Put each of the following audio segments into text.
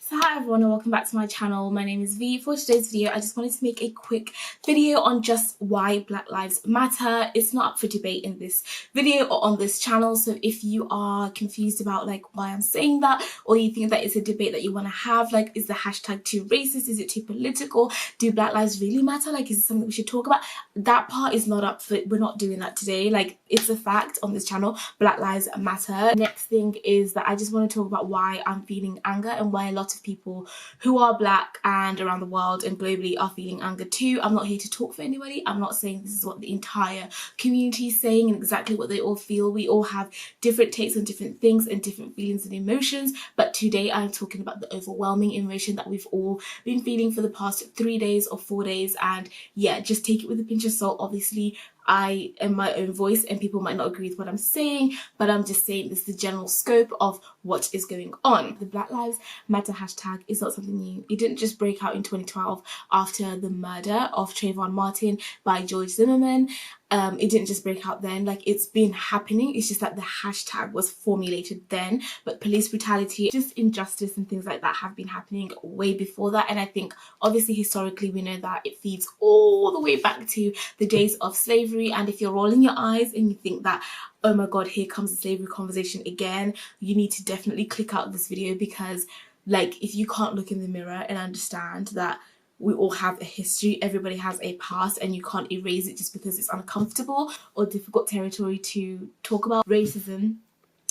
So hi everyone and welcome back to my channel. My name is V. For today's video, I just wanted to make a quick video on just why Black Lives Matter. It's not up for debate in this video or on this channel, so if you are confused about like why I'm saying that, or you think that it's a debate that you want to have, like is the hashtag too racist, is it too political, do Black lives really matter, like is it something we should talk about, that part is not up for, we're not doing that today. Like it's a fact on this channel, Black lives matter. Next thing is that I just want to talk about why I'm feeling anger and why a lot of people who are Black and around the world and globally are feeling anger too. I'm not here to talk for anybody. I'm not saying this is what the entire community is saying and exactly what they all feel. We all have different takes on different things and different feelings and emotions, but today I'm talking about the overwhelming emotion that we've all been feeling for the past 3 days or 4 days. And yeah, just take it with a pinch of salt. Obviously I am my own voice and people might not agree with what I'm saying, but I'm just saying this is the general scope of what is going on. The Black Lives Matter hashtag is not something new. It didn't just break out in 2012 after the murder of Trayvon Martin by George Zimmerman. It didn't just break out then, like it's been happening. It's just that the hashtag was formulated then, but police brutality, just injustice and things like that have been happening way before that. And I think obviously historically we know that it feeds all the way back to the days of slavery. And if you're rolling your eyes and you think that, oh my god, here comes the slavery conversation again, you need to definitely click out this video, because like if you can't look in the mirror and understand that we all have a history, everybody has a past, and you can't erase it just because it's uncomfortable or difficult territory to talk about. Racism,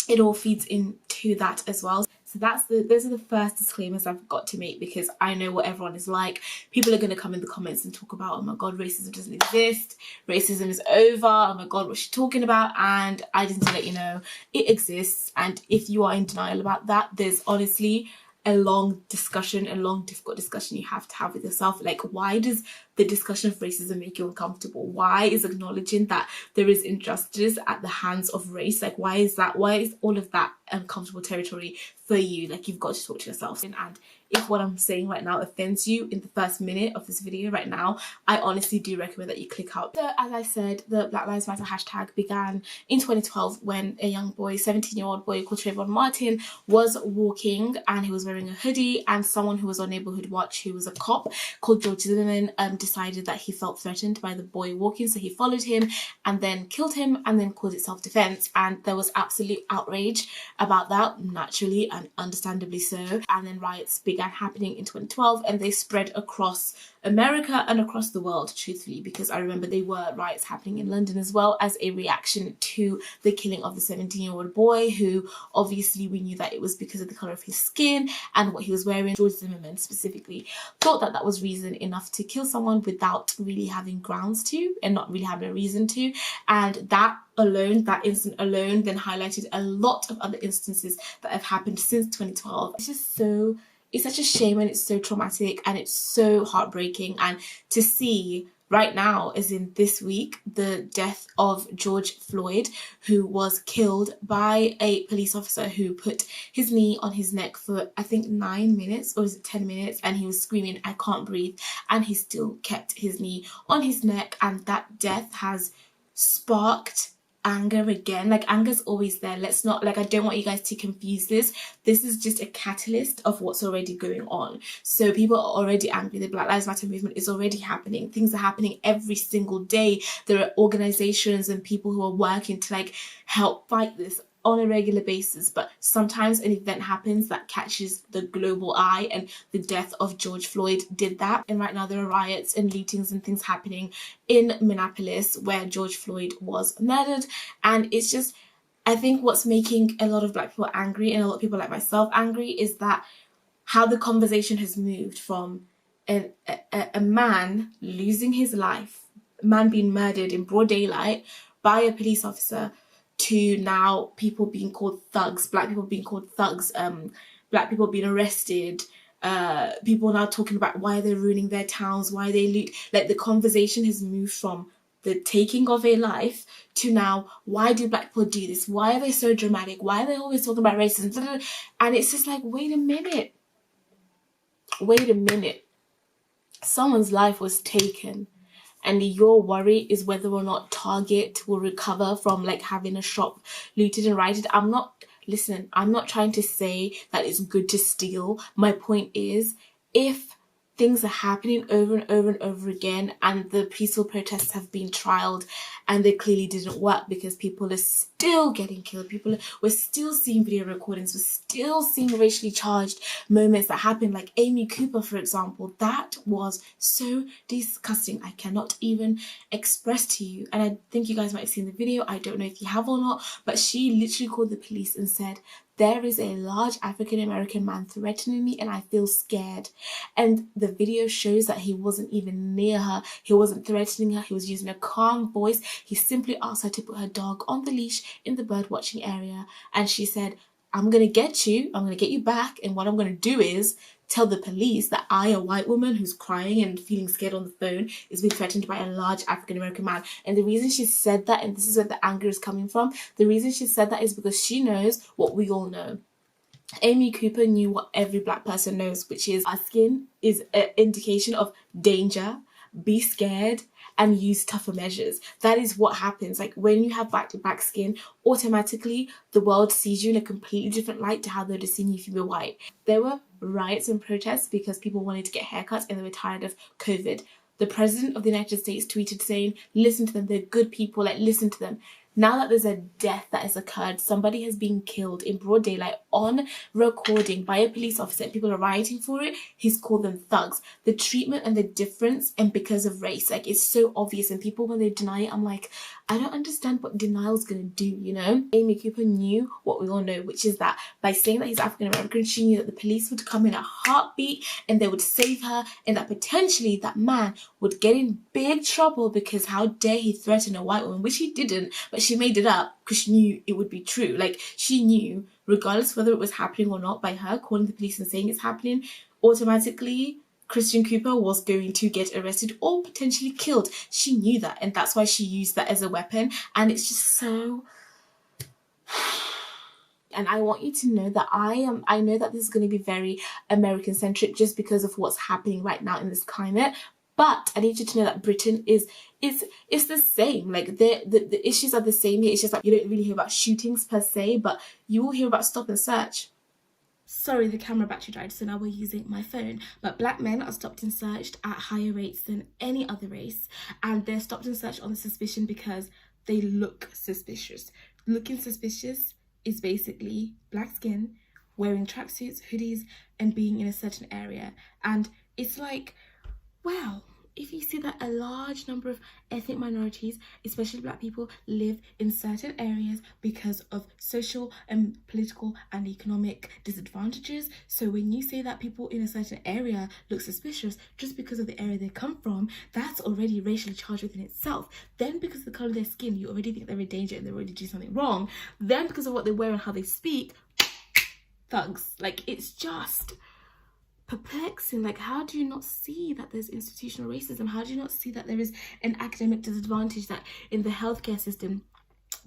it all feeds into that as well. So those are the first disclaimers I've got to make, because I know what everyone is like. People are going to come in the comments and talk about, oh my god, racism doesn't exist, racism is over, oh my god, what's she talking about? And I just need to let you know it exists, and if you are in denial about that, there's honestly a long discussion, a long difficult discussion you have to have with yourself. Like, why does the discussion of racism make you uncomfortable? Why is acknowledging that there is injustice at the hands of race, like why is all of that uncomfortable territory for you? Like, you've got to talk to yourself. And if what I'm saying right now offends you in the first minute of this video right now, I honestly do recommend that you click out. So as I said, the Black Lives Matter hashtag began in 2012 when a young boy, 17-year-old boy called Trayvon Martin, was walking and he was wearing a hoodie, and someone who was on neighborhood watch, who was a cop called George Zimmerman, decided that he felt threatened by the boy walking, so he followed him and then killed him, and then called it self-defense. And there was absolute outrage about that, naturally and understandably so. And then riots began happening in 2012, and they spread across America and across the world, truthfully, because I remember there were riots happening in London as well, as a reaction to the killing of the 17-year-old boy, who obviously we knew that it was because of the colour of his skin and what he was wearing. George Zimmerman specifically thought that that was reason enough to kill someone without really having grounds to, and not really having a reason to. And that alone, that incident alone, then highlighted a lot of other instances that have happened since 2012. It's such a shame, and it's so traumatic, and it's so heartbreaking. And to see right now, as in this week, the death of George Floyd, who was killed by a police officer who put his knee on his neck for I think 9 minutes, or is it 10 minutes, and he was screaming, I can't breathe, and he still kept his knee on his neck. And that death has sparked anger again. Like, anger's always there. Let's not, like, I don't want you guys to confuse this. This is just a catalyst of what's already going on. So people are already angry. The Black Lives Matter movement is already happening. Things are happening every single day. There are organizations and people who are working to like help fight this on a regular basis, but sometimes an event happens that catches the global eye, and the death of George Floyd did that. And right now there are riots and lootings and things happening in Minneapolis where George Floyd was murdered. And it's just, I think what's making a lot of Black people angry, and a lot of people like myself angry, is that how the conversation has moved from a man losing his life, a man being murdered in broad daylight by a police officer, to now people being called thugs, Black people being called thugs, Black people being arrested, people now talking about why they're ruining their towns, why they loot. Like, the conversation has moved from the taking of a life to now, why do Black people do this? Why are they so dramatic? Why are they always talking about racism? And it's just like, wait a minute. Someone's life was taken, and your worry is whether or not Target will recover from like having a shop looted and rioted. I'm not listen, I'm not trying to say that it's good to steal. My point is, if things are happening over and over and over again and the peaceful protests have been trialed and they clearly didn't work because people are still getting killed, we're still seeing video recordings, we're still seeing racially charged moments that happen, like Amy Cooper, for example. That was so disgusting. I cannot even express to you, and I think you guys might have seen the video, I don't know if you have or not, but she literally called the police and said, there is a large African American man threatening me and I feel scared. And the video shows that he wasn't even near her. He wasn't threatening her. He was using a calm voice. He simply asked her to put her dog on the leash in the bird watching area. And she said, I'm going to get you. I'm going to get you back. And what I'm going to do is tell the police that I, a white woman who's crying and feeling scared on the phone, is being threatened by a large African American man. And the reason she said that, and this is where the anger is coming from, the reason she said that is because she knows what we all know. Amy Cooper knew what every black person knows, which is our skin is an indication of danger, be scared, and use tougher measures. That is what happens. Like when you have back-to-back skin, automatically the world sees you in a completely different light to how they'd have seen you if you were white. There were riots and protests because people wanted to get haircuts and they were tired of COVID. The president of the United States tweeted saying, listen to them, they're good people, like listen to them. Now that there's a death that has occurred, somebody has been killed in broad daylight on recording by a police officer and people are rioting for it, he's called them thugs. The treatment and the difference, and because of race, like it's so obvious, and people when they deny it, I'm like, I don't understand what denial's gonna do, you know? Amy Cooper knew what we all know, which is that by saying that he's African American, she knew that the police would come in a heartbeat and they would save her, and that potentially that man would get in big trouble because how dare he threaten a white woman, which he didn't, but she made it up because she knew it would be true. Like she knew, regardless whether it was happening or not, by her calling the police and saying it's happening, automatically Christian Cooper was going to get arrested or potentially killed. She knew that, and that's why she used that as a weapon. And it's just so... And I want you to know that I know that this is going to be very American centric just because of what's happening right now in this climate. But I need you to know that Britain is the same. Like the issues are the same here. It's just like you don't really hear about shootings per se, but you will hear about stop and search. Sorry, the camera battery died, so now we're using my phone. But black men are stopped and searched at higher rates than any other race, and they're stopped and searched on the suspicion because they look suspicious. Looking suspicious is basically black skin, wearing tracksuits, hoodies, and being in a certain area. And it's like, wow, if you see that a large number of ethnic minorities, especially black people, live in certain areas because of social and political and economic disadvantages. So when you say that people in a certain area look suspicious just because of the area they come from, that's already racially charged within itself. Then because of the colour of their skin, you already think they're in danger and they're already doing something wrong. Then because of what they wear and how they speak, thugs. Like, it's just perplexing. Like, how do you not see that there's institutional racism? How do you not see that there is an academic disadvantage, that in the healthcare system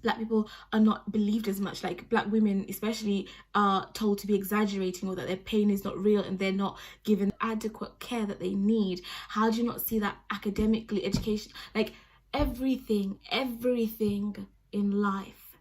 black people are not believed as much? Like black women especially are told to be exaggerating, or that their pain is not real and they're not given adequate care that they need. How do you not see that academically, education, like everything in life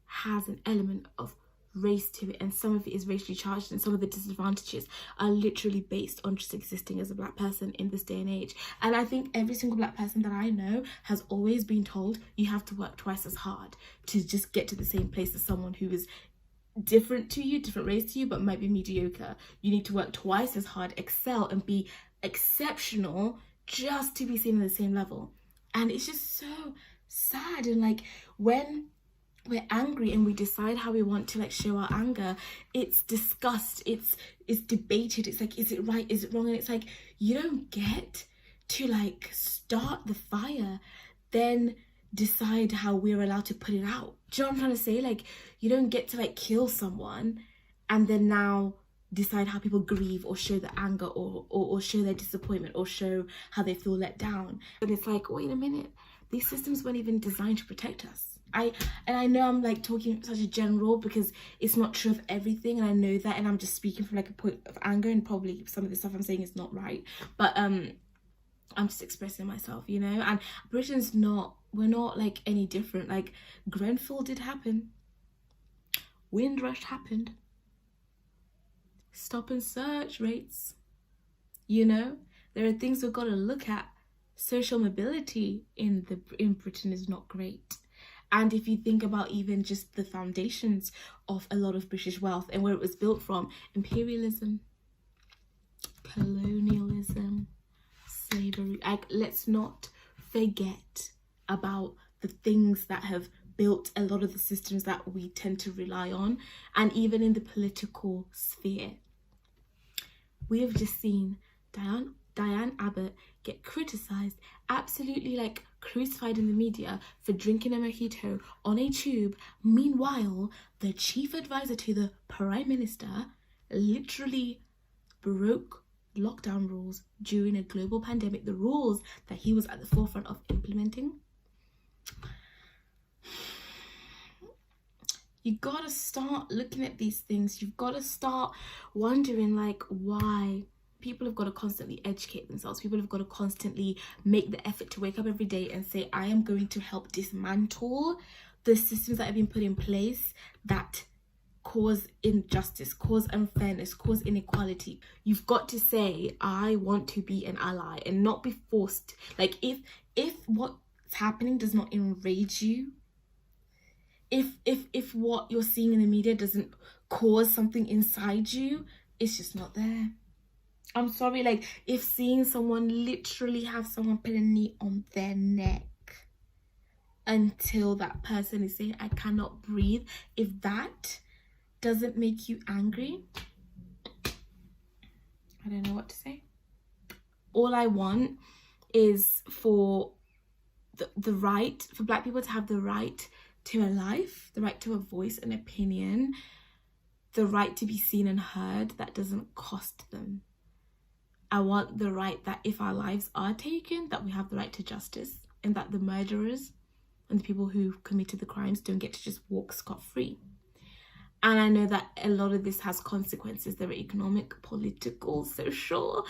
has an element of race to it, and some of it is racially charged, and some of the disadvantages are literally based on just existing as a black person in this day and age. And I think every single black person that I know has always been told you have to work twice as hard to just get to the same place as someone who is different to you, different race to you, but might be mediocre. You need to work twice as hard, excel, and be exceptional just to be seen on the same level. And it's just so sad. And like, when we're angry and we decide how we want to like show our anger, it's discussed, it's debated, it's like, is it right, is it wrong? And it's like, you don't get to like start the fire, then decide how we're allowed to put it out. Do you know what I'm trying to say? Like, you don't get to like kill someone and then now decide how people grieve or show the anger or show their disappointment or show how they feel let down. And it's like, wait a minute, these systems weren't even designed to protect us. I know I'm like talking such a general because it's not true of everything, and I know that, and I'm just speaking from like a point of anger, and probably some of the stuff I'm saying is not right, but I'm just expressing myself, you know. And we're not like any different. Like Grenfell did happen, Windrush happened. Stop and search rates. You know, there are things we've got to look at. Social mobility in Britain is not great. And if you think about even just the foundations of a lot of British wealth and where it was built from, imperialism, colonialism, slavery, like, let's not forget about the things that have built a lot of the systems that we tend to rely on. And even in the political sphere, we have just seen Diane Abbott get criticised, absolutely like crucified in the media for drinking a mojito on a tube. Meanwhile, the chief advisor to the Prime Minister literally broke lockdown rules during a global pandemic, the rules that he was at the forefront of implementing. You gotta start looking at these things. You've got to start wondering, like, why. People have got to constantly educate themselves. People have got to constantly make the effort to wake up every day and say, I am going to help dismantle the systems that have been put in place that cause injustice, cause unfairness, cause inequality. You've got to say, I want to be an ally and not be forced. Like, if what's happening does not enrage you, if what you're seeing in the media doesn't cause something inside you, it's just not there. I'm sorry, like, if seeing someone literally have someone put a knee on their neck until that person is saying, I cannot breathe, if that doesn't make you angry, I don't know what to say. All I want is for the right, for Black people to have the right to a life, the right to a voice, an opinion, the right to be seen and heard that doesn't cost them. I want the right that if our lives are taken, that we have the right to justice, and that the murderers and the people who committed the crimes don't get to just walk scot-free. And I know that a lot of this has consequences. There are economic, political, social.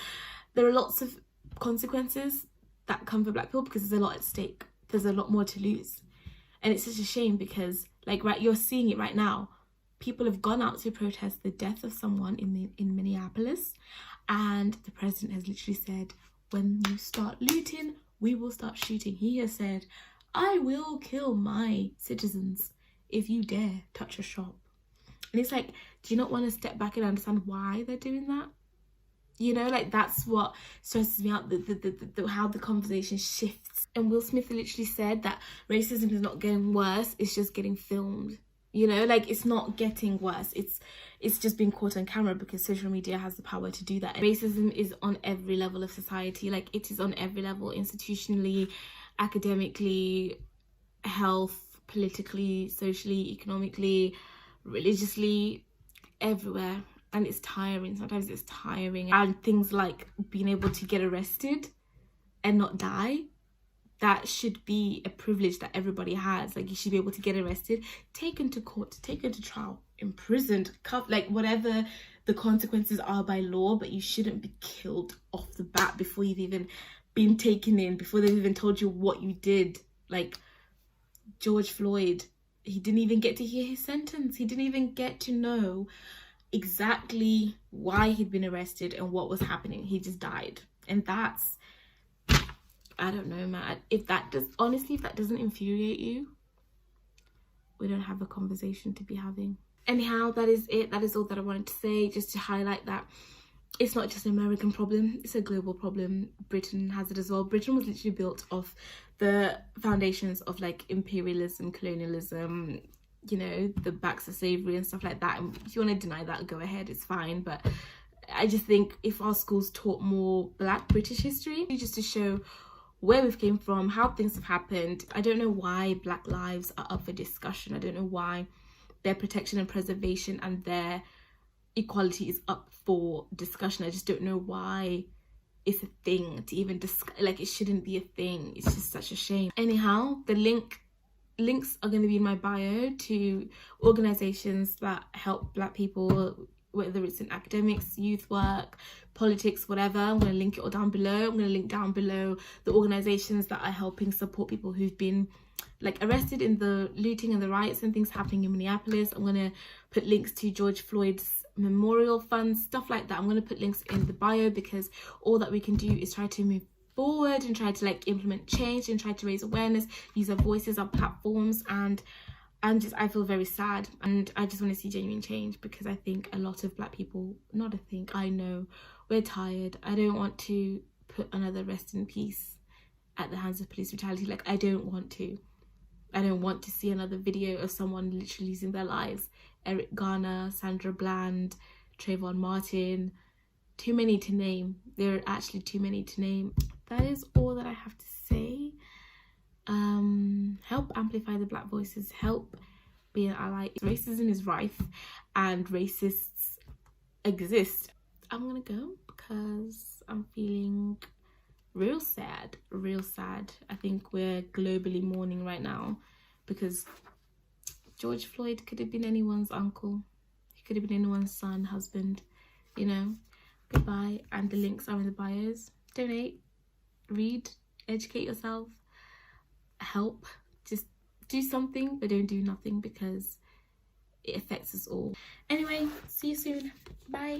There are lots of consequences that come for Black people because there's a lot at stake. There's a lot more to lose. And it's such a shame because, like, right, you're seeing it right now. People have gone out to protest the death of someone in Minneapolis. And the president has literally said, when you start looting, we will start shooting. He has said, I will kill my citizens if you dare touch a shop. And it's like, do you not want to step back and understand why they're doing that? You know, like, that's what stresses me out, how the conversation shifts. And Will Smith literally said that racism is not getting worse, it's just getting filmed. You know, like, it's not getting worse. It's just being caught on camera because social media has the power to do that. Racism is on every level of society. Like, it is on every level, institutionally, academically, health, politically, socially, economically, religiously, everywhere. And it's tiring. Sometimes it's tiring. And things like being able to get arrested and not die, that should be a privilege that everybody has. Like, you should be able to get arrested, taken to court, taken to trial, imprisoned, like, whatever the consequences are by law, but you shouldn't be killed off the bat before you've even been taken in, before they've even told you what you did. Like, George Floyd, he didn't even get to hear his sentence. He didn't even get to know exactly why he'd been arrested and what was happening. He just died. And that's, I don't know, man. If that doesn't infuriate you, we don't have a conversation to be having. Anyhow, that is it. That is all that I wanted to say, just to highlight that it's not just an American problem, it's a global problem. Britain has it as well. Britain was literally built off the foundations of, like, imperialism, colonialism, you know, the backs of slavery and stuff like that. And if you want to deny that, go ahead, it's fine. But I just think if our schools taught more Black British history, just to show where we've came from, how things have happened. I don't know why Black lives are up for discussion. I don't know why their protection and preservation and their equality is up for discussion. I just don't know why it's a thing to even discuss. Like, it shouldn't be a thing. It's just such a shame. Anyhow, the links are going to be in my bio to organizations that help Black people, whether it's in academics, youth work, politics, whatever. I'm going to link it all down below. I'm going to link down below the organizations that are helping support people who've been like arrested in the looting and the riots and things happening in Minneapolis. I'm gonna put links to George Floyd's memorial funds, stuff like that. I'm gonna put links in the bio, because all that we can do is try to move forward and try to like implement change and try to raise awareness, use our voices, our platforms. And I feel very sad, and I just want to see genuine change, because I think a lot of Black people, I know we're tired. I don't want to put another rest in peace at the hands of police brutality. Like, I don't want to see another video of someone literally losing their lives. Eric Garner, Sandra Bland, Trayvon Martin, too many to name. There are actually too many to name. That is all that I have to say. Help amplify the Black voices, help be an ally. Racism is rife and racists exist. I'm gonna go because I'm feeling real sad. I think we're globally mourning right now, because George Floyd could have been anyone's uncle, he could have been anyone's son, husband, you know. Goodbye. And the links are in the bios. Donate, read, educate yourself, help, just do something, but don't do nothing, because it affects us all. Anyway, see you soon. Bye.